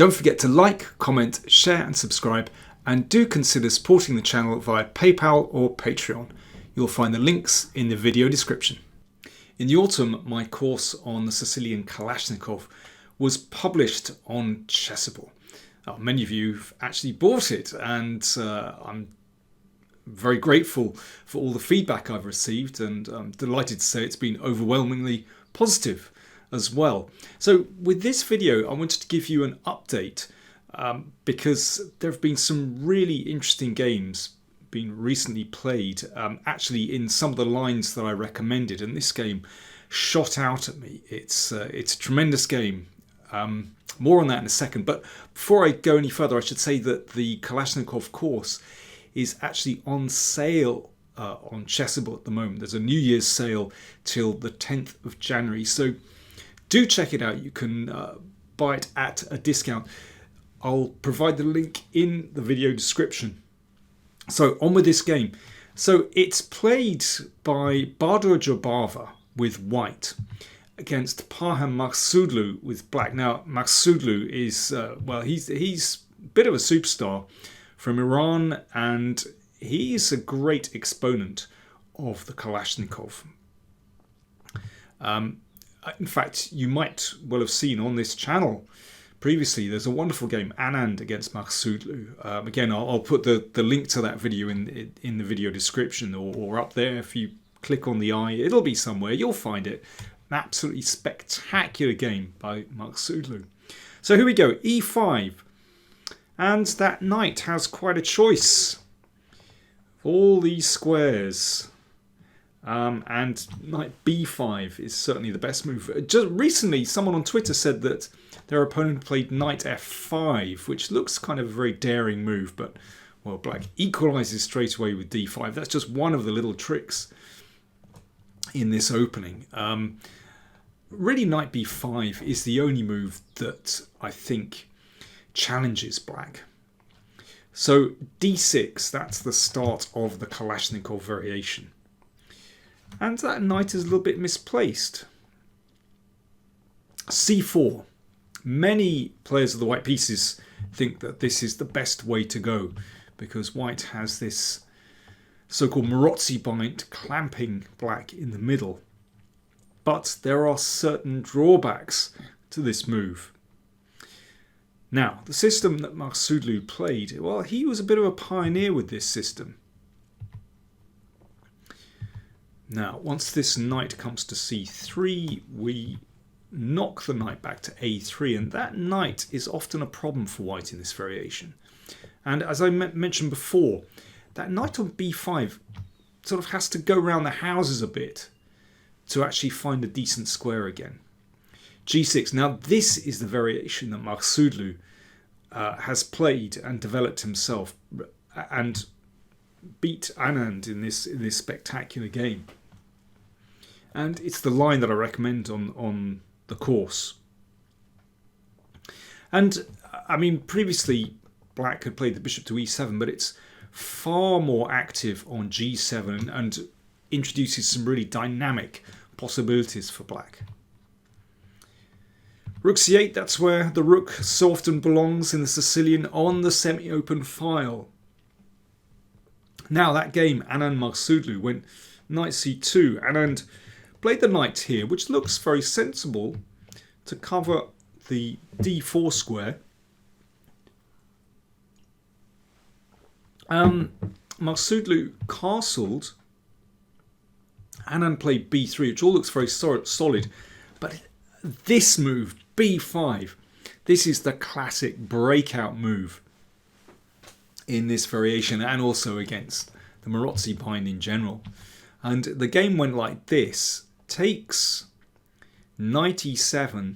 Don't forget to like, comment, share and subscribe, and do consider supporting the channel via PayPal or Patreon. You'll find the links in the video description. In the autumn, my course on the Sicilian Kalashnikov was published on Chessable. Many of you have actually bought it, and I'm very grateful for all the feedback I've received, and I'm delighted to say it's been overwhelmingly positive as well. So with this video, I wanted to give you an update because there have been some really interesting games being recently played, actually in some of the lines that I recommended, and this game shot out at me. It's a tremendous game. More on that in a second, but before I go any further, I should say that the Kalashnikov course is actually on sale on Chessable at the moment. There's a New Year's sale till the 10th of January, so do check it out. You can buy it at a discount. I'll provide the link in the video description. So on with this game. So it's played by Baadur Jobava with white against Parham Maghsoodloo with black. Now Maghsoodloo is he's a bit of a superstar from Iran, and he's a great exponent of the Kalashnikov. In fact, you might well have seen on this channel previously, there's a wonderful game, Anand against Maghsoodloo. Again, I'll put the link to that video in the video description or up there. If you click on the eye, it'll be somewhere. You'll find it. An absolutely spectacular game by Maghsoodloo. So here we go, e5. And that knight has quite a choice. All these squares. And knight b5 is certainly the best move. Just recently, someone on Twitter said that their opponent played knight f5, which looks kind of a very daring move, but, well, black equalizes straight away with d5. That's just one of the little tricks in this opening. Really, knight b5 is the only move that I think challenges black. So d6, that's the start of the Kalashnikov variation. And that knight is a little bit misplaced. c4. Many players of the white pieces think that this is the best way to go because white has this so-called Marozzi bind clamping black in the middle. But there are certain drawbacks to this move. Now, the system that Maghsoodloo played, well, he was a bit of a pioneer with this system. Now, once this knight comes to c3, we knock the knight back to a3, and that knight is often a problem for white in this variation. And as I mentioned before, that knight on b5 sort of has to go around the houses a bit to actually find a decent square again. g6. Now this is the variation that Maghsoodloo has played and developed himself and beat Anand in this spectacular game. And it's the line that I recommend on the course. And I mean, previously black had played the bishop to e7, but it's far more active on g7 and introduces some really dynamic possibilities for black. Rook c8, that's where the rook so often belongs in the Sicilian on the semi-open file. Now that game, Anand Maghsoodloo, went knight c2. Anand played the knight here, which looks very sensible to cover the d4 square. Maghsoodloo castled. Anand played b3, which all looks very solid. But this move, b5, this is the classic breakout move in this variation and also against the Marozzi bind in general. And the game went like this. Takes knight e7.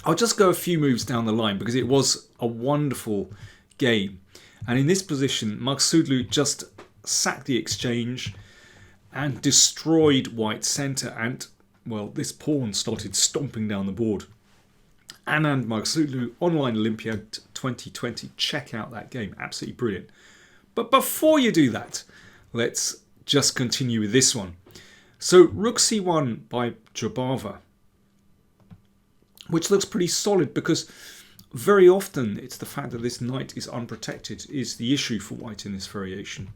I'll just go a few moves down the line because it was a wonderful game. And in this position, Maghsoodloo just sacked the exchange and destroyed white's centre, and, well, this pawn started stomping down the board. Anand Maghsoodloo, Online Olympiad 2020. Check out that game. Absolutely brilliant. But before you do that, let's just continue with this one. So Rook c1 by Jobava, which looks pretty solid because very often it's the fact that this knight is unprotected is the issue for white in this variation.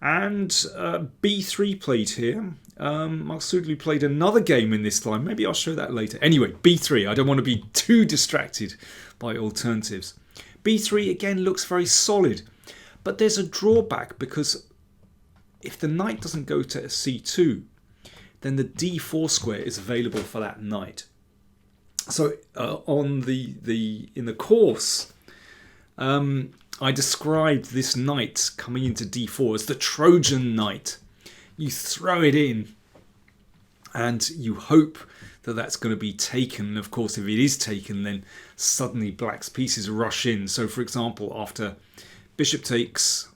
And b3 played here. Maghsoodloo played another game in this line. Maybe I'll show that later. Anyway, b3. I don't want to be too distracted by alternatives. b3 again looks very solid. But there's a drawback, because if the knight doesn't go to c2, then the d4 square is available for that knight. So in the course, I described this knight coming into d4 as the Trojan knight. You throw it in and you hope that that's going to be taken. And of course, if it is taken, then suddenly black's pieces rush in. So for example, after bishop takes,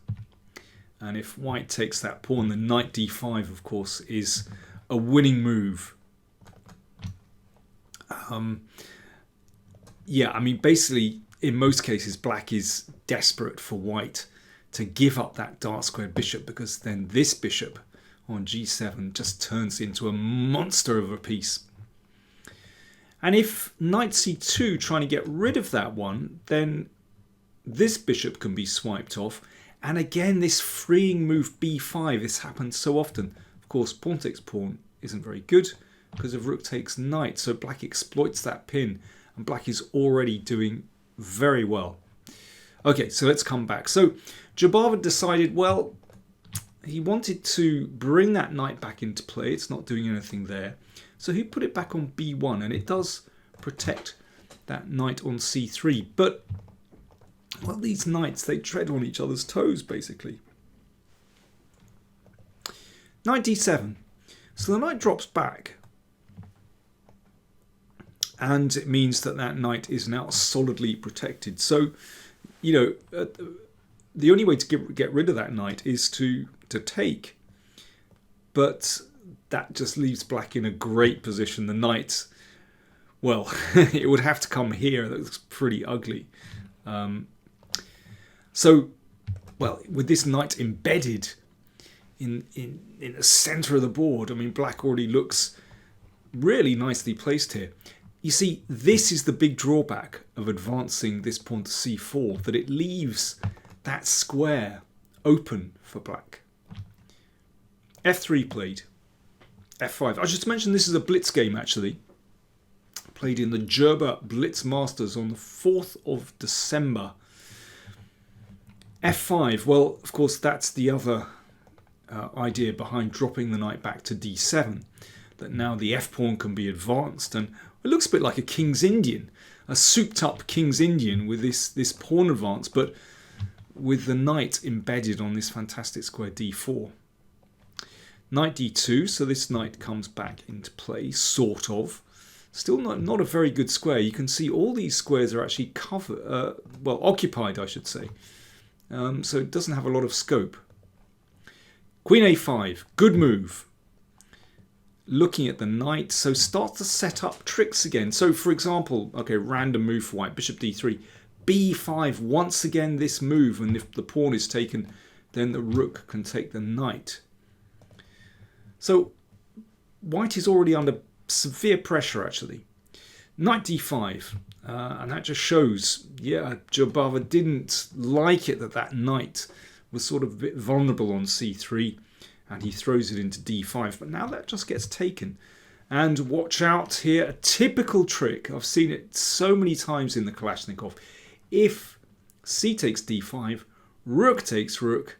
and if white takes that pawn, the knight d5, of course, is a winning move. Yeah, I mean, basically, in most cases, black is desperate for white to give up that dark squared bishop, because then this bishop on g7 just turns into a monster of a piece. And if knight c2 trying to get rid of that one, then this bishop can be swiped off. And again, this freeing move b5, this happens so often. Of course, pawn takes pawn isn't very good because of rook takes knight. So black exploits that pin, and black is already doing very well. Okay, so let's come back. So Jobava decided, well, he wanted to bring that knight back into play. It's not doing anything there. So he put it back on b1, and it does protect that knight on c3. But, well, these knights, they tread on each other's toes, basically. Knight d7. So the knight drops back. And it means that that knight is now solidly protected. So, you know, the only way to get rid of that knight is to take. But that just leaves black in a great position. The knight, well, it would have to come here. That looks pretty ugly. So, well, with this knight embedded in the centre of the board, I mean, black already looks really nicely placed here. You see, this is the big drawback of advancing this pawn to c4, that it leaves that square open for black. f3 played. f5. I should mention this is a Blitz game, actually. Played in the Djerba Blitz Masters on the 4th of December. f5. Well, of course, that's the other idea behind dropping the knight back to d7. That now the f-pawn can be advanced, and it looks a bit like a King's Indian, a souped-up King's Indian with this pawn advance, but with the knight embedded on this fantastic square d4. Knight d2, so this knight comes back into play, sort of. Still not a very good square. You can see all these squares are actually occupied, I should say. So it doesn't have a lot of scope. Queen a5, good move. Looking at the knight, so start to set up tricks again. So for example, okay, random move for white, bishop d3, b5, once again this move, and if the pawn is taken, then the rook can take the knight. So white is already under severe pressure, actually. Knight d5, and that just shows, yeah, Jobava didn't like it that knight was sort of a bit vulnerable on c3, and he throws it into d5, but now that just gets taken. And watch out here, a typical trick, I've seen it so many times in the Kalashnikov. If c takes d5, rook takes rook,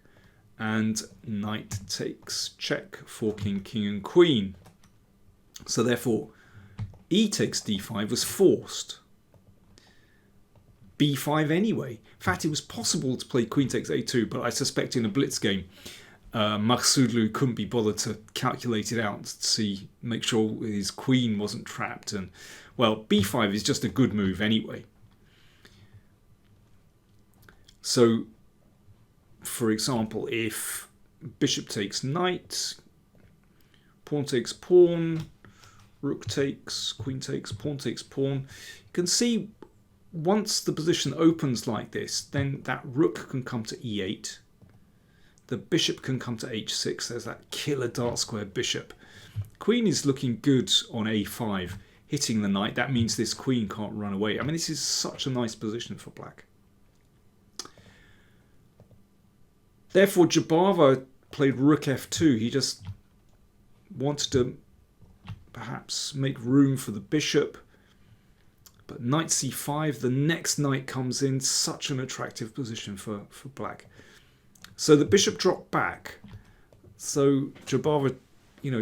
and knight takes check, forking king and queen. So therefore, e takes d5 was forced. b5 anyway. In fact, it was possible to play queen takes a2, but I suspect in a Blitz game, Maghsoodloo couldn't be bothered to calculate it out to make sure his queen wasn't trapped. And well, b5 is just a good move anyway. So, for example, if bishop takes knight, pawn takes pawn, rook takes, queen takes, pawn, you can see once the position opens like this, then that rook can come to e8. The bishop can come to h6. There's that killer dark square bishop. Queen is looking good on a5. hitting the knight, that means this queen can't run away. I mean, this is such a nice position for black. Therefore, Jobava played rook f2. He just wanted to perhaps make room for the bishop. But knight c5, the next knight comes in. Such an attractive position for black. So the bishop dropped back. So Jobava,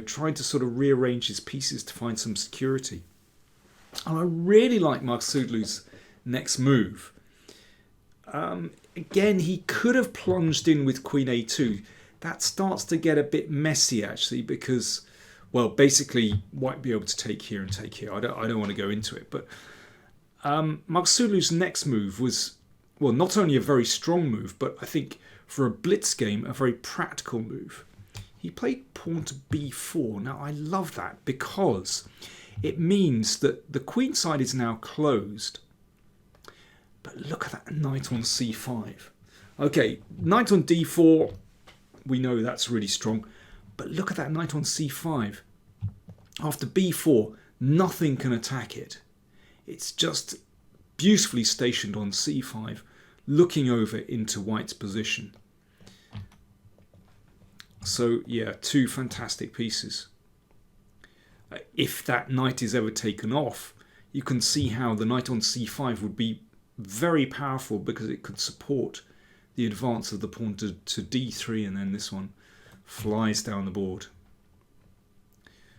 tried to sort of rearrange his pieces to find some security. And I really like Maghsoodloo's next move. Again, he could have plunged in with queen a2. That starts to get a bit messy, actually, because, well, basically, white be able to take here and take here. I don't want to go into it, but Maghsoodloo's next move was, well, not only a very strong move, but I think for a blitz game, a very practical move. He played pawn to b4. Now, I love that because it means that the queen side is now closed. But look at that knight on c5. Okay, knight on d4, we know that's really strong. But look at that knight on c5. After b4, nothing can attack it. It's just beautifully stationed on c5, looking over into white's position. So, yeah, two fantastic pieces. If that knight is ever taken off, you can see how the knight on c5 would be very powerful because it could support the advance of the pawn to d3, and then this one flies down the board.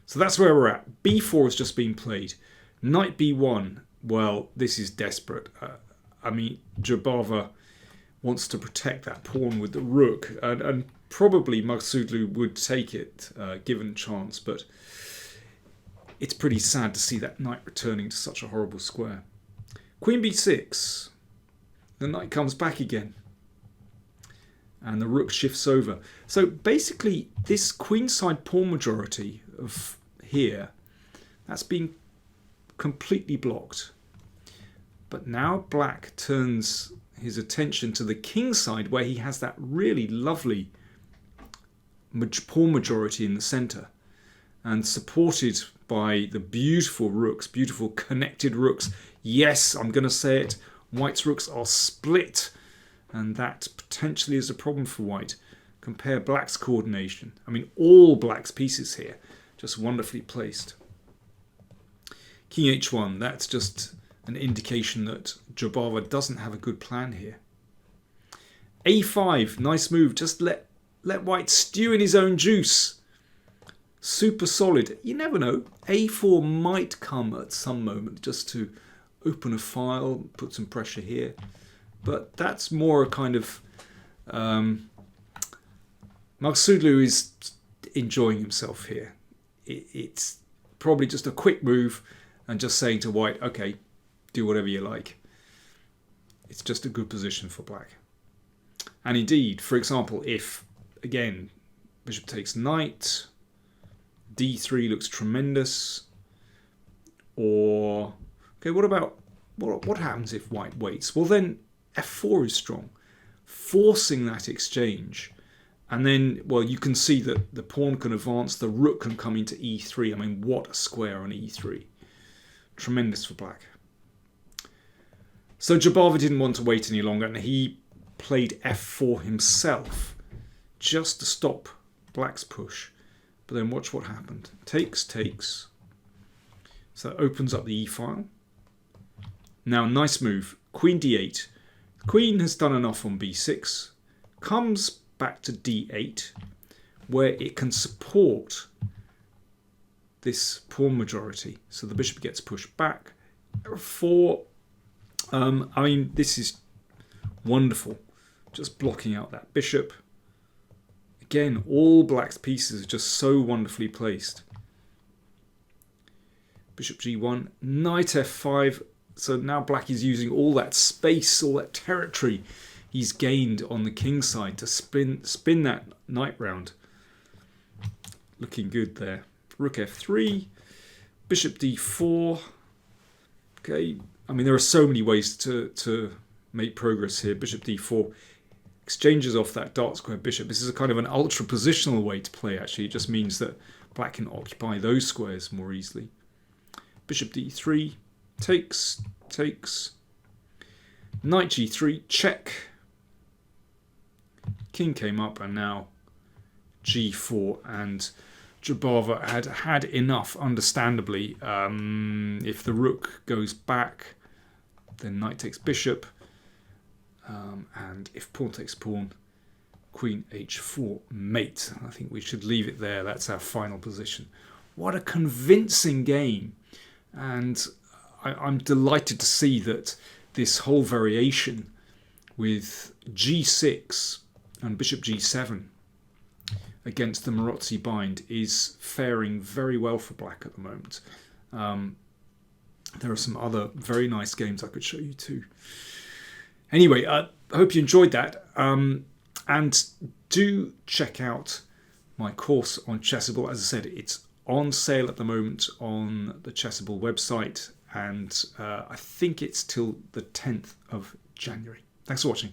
So that's where we're at. b4 has just been played. Knight b1, well, this is desperate. I mean, Jobava wants to protect that pawn with the rook, and probably Maghsoodloo would take it given chance, but it's pretty sad to see that knight returning to such a horrible square. Queen b6, the knight comes back again, and the rook shifts over. So basically, this queenside pawn majority of here, that's been completely blocked. But now black turns his attention to the king side, where he has that really lovely pawn majority in the center, and supported by the beautiful rooks, beautiful connected rooks. Yes, I'm going to say it, white's rooks are split, and that potentially is a problem for white. Compare black's coordination. I mean, all black's pieces here, just wonderfully placed. King h1, that's just an indication that Jobava doesn't have a good plan here. a5, nice move, just let white stew in his own juice. Super solid. You never know, a4 might come at some moment just to open a file, put some pressure here. But that's more a kind of... Maghsoodloo is enjoying himself here. It's probably just a quick move and just saying to white, okay, do whatever you like. It's just a good position for black. And indeed, for example, if, again, bishop takes knight, d3 looks tremendous, or, okay, what happens if white waits? Well, then f4 is strong, forcing that exchange. And then, well, you can see that the pawn can advance, the rook can come into e3. I mean, what a square on e3. Tremendous for black. So Jobava didn't want to wait any longer, and he played f4 himself just to stop black's push. But then watch what happened. Takes, takes. So that opens up the e-file. Now, nice move. Queen d8. Queen has done enough on b6. Comes back to d8, where it can support this pawn majority. So the bishop gets pushed back. I mean, this is wonderful. Just blocking out that bishop. Again, all black's pieces are just so wonderfully placed. Bishop g1, knight f5. So now black is using all that space, all that territory he's gained on the king side to spin that knight round. Looking good there. Rook f3, bishop d4. Okay, I mean, there are so many ways to make progress here. Bishop d4 exchanges off that dark square bishop. This is a kind of an ultra positional way to play, actually. It just means that black can occupy those squares more easily. bishop d3, takes, takes, knight g3, check, king came up, and now g4, and Jobava had enough, understandably. If the rook goes back, then knight takes bishop, and if pawn takes pawn, queen h4, mate. I think we should leave it there. That's our final position. What a convincing game, and I'm delighted to see that this whole variation with g6 and bishop g7 against the Maghsoodloo bind is faring very well for black at the moment. There are some other very nice games I could show you too. Anyway, I hope you enjoyed that. And do check out my course on Chessable. As I said, it's on sale at the moment on the Chessable website, and I think it's till the 10th of January. Thanks for watching.